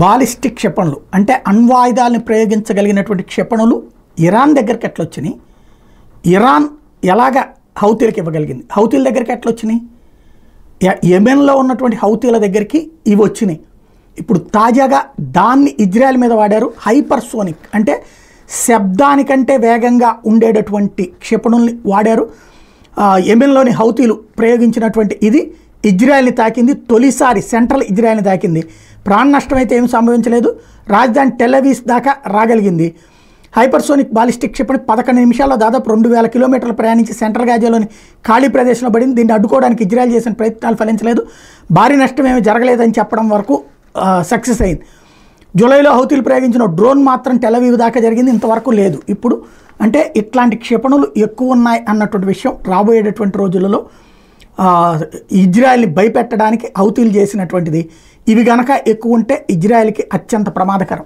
Ballistic క్షిపణులు అంటే అణ్వాయుధాలను ప్రయోగించగలిగినటువంటి క్షిపణులు ఇరాన్ దగ్గరికి ఎట్లా వచ్చినాయి? ఇరాన్ ఎలాగ హౌతీలకు ఇవ్వగలిగింది? హౌతీల దగ్గరికి ఎట్లా వచ్చినాయి? యెమెన్లో ఉన్నటువంటి హౌతీల దగ్గరికి ఇవి వచ్చినాయి. ఇప్పుడు తాజాగా దాన్ని ఇజ్రాయెల్ మీద వాడారు. హైపర్సోనిక్ అంటే శబ్దానికంటే వేగంగా ఉండేటటువంటి క్షిపణుల్ని వాడారు. యెమెన్లోని హౌతీలు ప్రయోగించినటువంటి ఇది ఇజ్రాయెల్ని తాకింది. తొలిసారి సెంట్రల్ ఇజ్రాయెల్ని తాకింది. ప్రాణ నష్టం అయితే ఏమి సంభవించలేదు. రాజధాని టెల్ అవీవ్ దాకా రాగలిగింది. హైపర్సోనిక్ బాలిస్టిక్ క్షిపణి 11 నిమిషాల్లో దాదాపు 2000 కిలోమీటర్లు ప్రయాణించి సెంట్రల్ గాజాలోని ఖాళీ ప్రదేశంలో పడింది. దీన్ని అడ్డుకోవడానికి ఇజ్రాయెల్ చేసిన ప్రయత్నాలు ఫలించలేదు. భారీ నష్టం ఏమీ జరగలేదని చెప్పడం వరకు సక్సెస్ అయింది. జూలైలో హౌతీలు ప్రయోగించిన డ్రోన్ మాత్రం టెల్ అవీవ్ దాకా జరిగింది, ఇంతవరకు లేదు. ఇప్పుడు అంటే ఇట్లాంటి క్షిపణులు ఎక్కువ ఉన్నాయి అన్నటువంటి విషయం రాబోయేటటువంటి రోజులలో ఇజ్రాయెల్ని భయపెట్టడానికి హౌతీలు చేసినటువంటిది. ఇవి గనక ఎక్కువ ఉంటే ఇజ్రాయెల్కి అత్యంత ప్రమాదకరం.